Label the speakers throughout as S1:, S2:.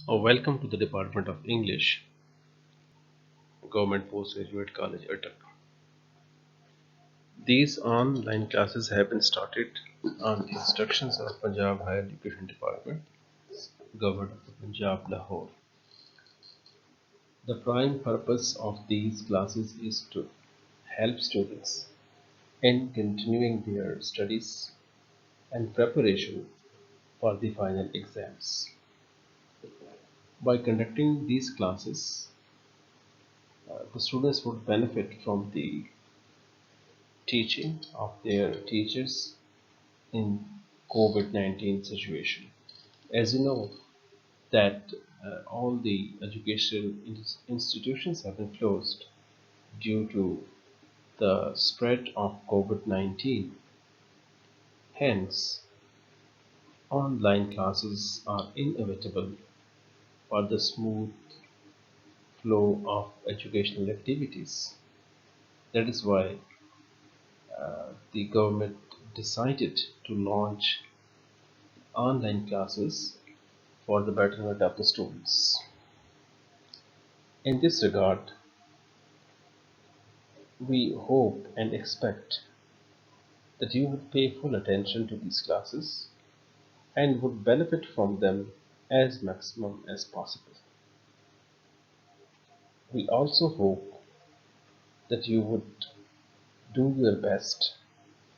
S1: Welcome to the Department of English, Government Postgraduate College, Attock. These online classes have been started on the instructions of Punjab Higher Education Department, Govt of Punjab, Lahore. The prime purpose of these classes is to help students in continuing their studies and preparation for the final exams. By conducting these classes, the students would benefit from the teaching of their teachers in COVID-19 situation. As you know that all the educational institutions have been closed due to the spread of COVID-19. Hence, online classes are inevitable for the smooth flow of educational activities. That is why the government decided to launch online classes for the betterment of the students. In this regard, we hope and expect that you would pay full attention to these classes and would benefit from them as maximum as possible. We also hope that you would do your best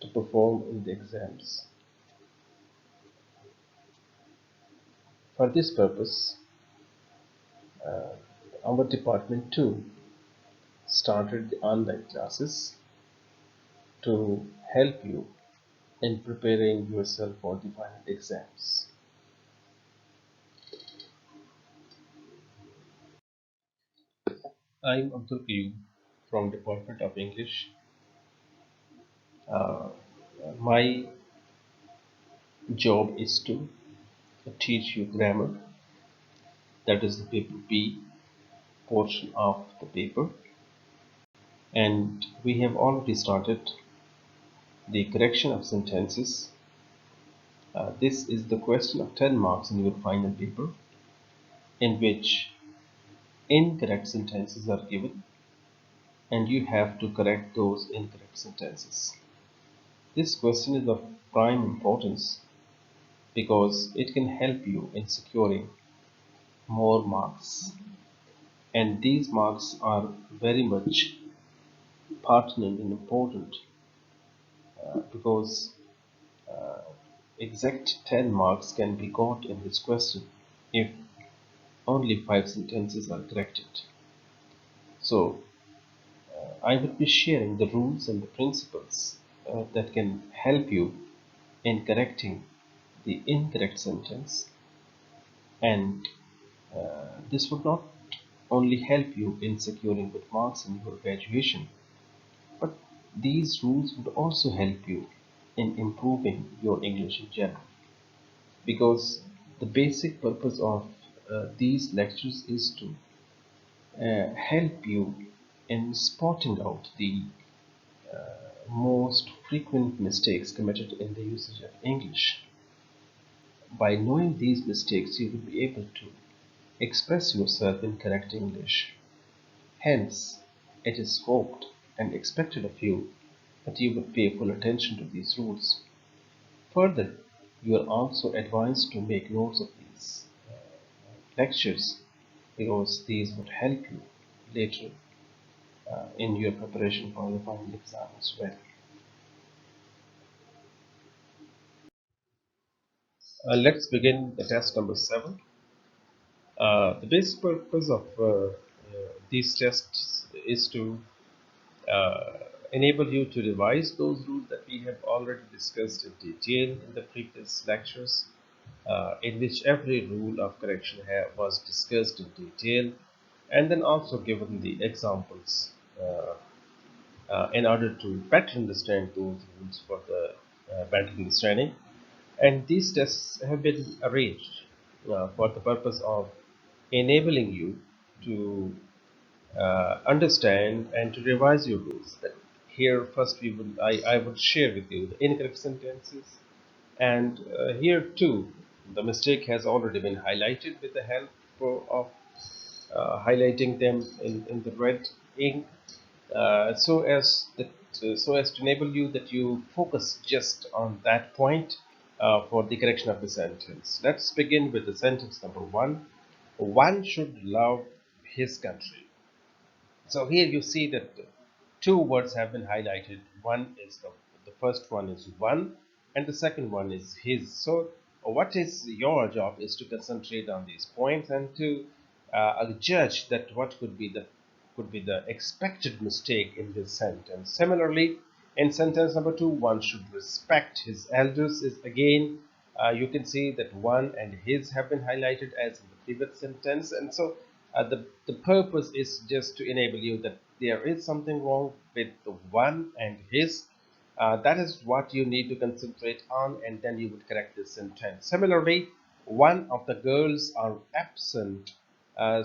S1: to perform in the exams. For this purpose, our department too started the online classes to help you in preparing yourself for the final exams. I'm Abdul Qayyum from Department of English. Uh, my job is to teach you grammar, that is the paper B portion of the paper, and we have already started the correction of sentences. This is the question of 10 marks in your final paper, in which incorrect sentences are given and you have to correct those incorrect sentences. This question is of prime importance because it can help you in securing more marks, and these marks are very much pertinent and important because exact 10 marks can be got in this question if only 5 sentences are corrected. So I will be sharing the rules and the principles that can help you in correcting the incorrect sentence, and this would not only help you in securing good marks in your graduation, but these rules would also help you in improving your English in general, because the basic purpose of these lectures is to help you in spotting out the most frequent mistakes committed in the usage of English. By knowing these mistakes, you will be able to express yourself in correct English. Hence, it is hoped and expected of you that you would pay full attention to these rules. Further, you are also advised to make notes of these lectures because these would help you later in your preparation for the final exam as well. Let's begin the test number 7. The basic purpose of these tests is to enable you to revise those rules that we have already discussed in detail in the previous lectures, in which every rule of correction was discussed in detail and then also given the examples in order to better understand those rules for the better understanding. And these tests have been arranged for the purpose of enabling you to understand and to revise your rules. That here first I would share with you the incorrect sentences, and here too The mistake has already been highlighted with the help of highlighting them in the red ink, so as to enable you that you focus just on that point for the correction of the sentence. Let's begin with the sentence number one. One should love his country. So here you see that two words have been highlighted. One is the first one is one, and the second one is his. So what is your job is to concentrate on these points and to judge that what could be the expected mistake in this sentence. Similarly, in sentence number two, one should respect his elders. Is again, you can see that one and his have been highlighted as in the previous sentence, and so the purpose is just to enable you that there is something wrong with the one and his. That is what you need to concentrate on, and then you would correct this sentence. Similarly, one of the girls are absent.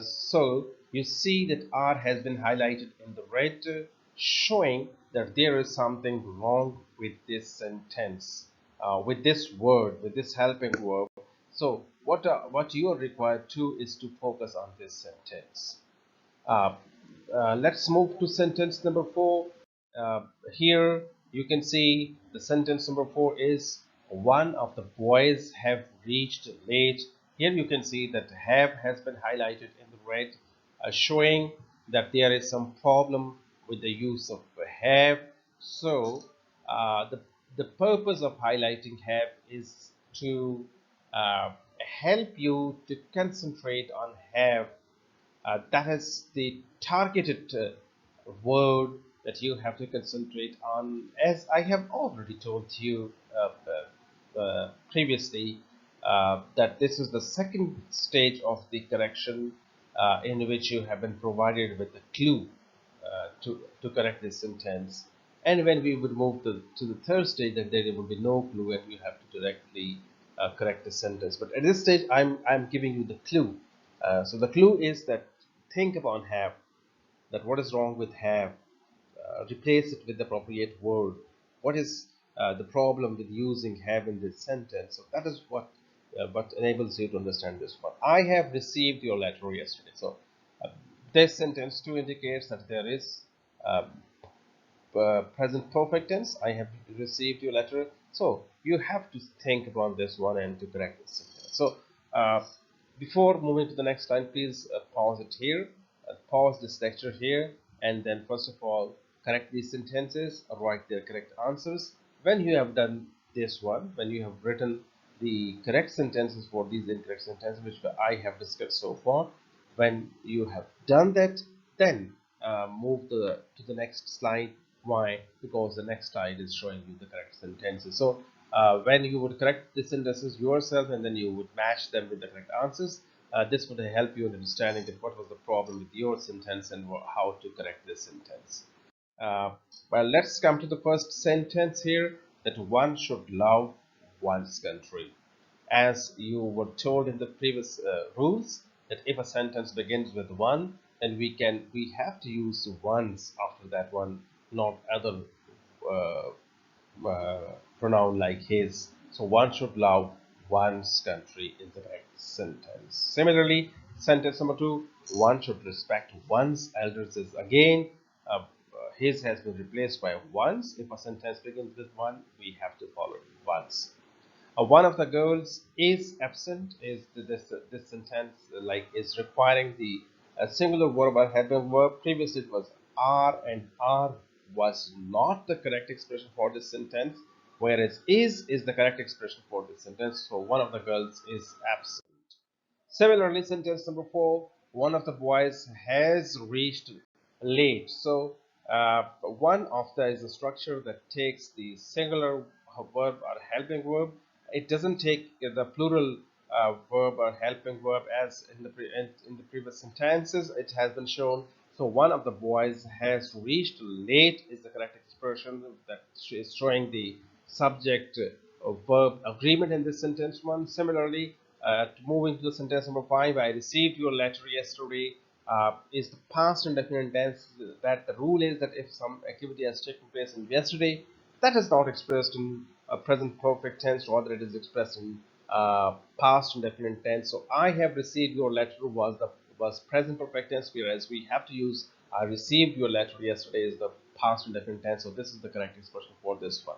S1: So you see that R has been highlighted in the red, showing that there is something wrong with this sentence, with this word, with this helping verb. So what you are required to is to focus on this sentence. Uh, let's move to sentence number four. Uh, Here you can see the sentence number four is one of the boys have reached late. Here you can see that have has been highlighted in the red, showing that there is some problem with the use of have. So the purpose of highlighting have is to help you to concentrate on have. That is the targeted word that you have to concentrate on. As I have already told you previously, that this is the second stage of the correction, in which you have been provided with a clue to correct this sentence. And when we would move to the third stage, then there will be no clue and you have to directly correct the sentence. But at this stage, I'm giving you the clue. So the clue is that think upon have, that what is wrong with have, replace it with the appropriate word. What is the problem with using have in this sentence? So that is what enables you to understand this one. I have received your letter yesterday. So uh, this sentence too indicates that there is uh, present perfect tense. I have received your letter. So you have to think about this one and to correct this sentence. So uh, before moving to the next line, please pause it here, pause this lecture here, and then first of all correct these sentences or write their correct answers. When you have done this one, when you have written the correct sentences for these incorrect sentences which I have discussed so far, when you have done that, then move to the next slide. Why? Because the next slide is showing you the correct sentences. So when you would correct the sentences yourself and then you would match them with the correct answers, this would help you in understanding that what was the problem with your sentence and how to correct this sentence. uh, well, let's come to the first sentence here, that one should love one's country. As you were told in the previous rules, that if a sentence begins with one, then we have to use ones after that one, not other uh, pronoun like his. So one should love one's country in the correct sentence. Similarly, sentence number two, one should respect one's elders is again his has been replaced by one's. If a sentence begins with one, we have to follow one's. One of the girls is absent is this sentence like is requiring the singular verb or helping verb. Previously it was are, and are was not the correct expression for this sentence, whereas is the correct expression for this sentence. So one of the girls is absent. Similarly, sentence number four, one of the boys has reached late. So one of the is a structure that takes the singular verb or helping verb. It doesn't take the plural verb or helping verb as in in the previous sentences. It has been shown. So one of the boys has reached late is the correct expression that is showing the subject verb agreement in this sentence one. Similarly, moving to the sentence number five, I received your letter yesterday, is the past indefinite tense. That the rule is that if some activity has taken place in yesterday, that is not expressed in a present perfect tense, rather it is expressed in past indefinite tense. So I have received your letter was present perfect tense, whereas we have to use I received your letter yesterday is the past indefinite tense. So this is the correct expression for this one.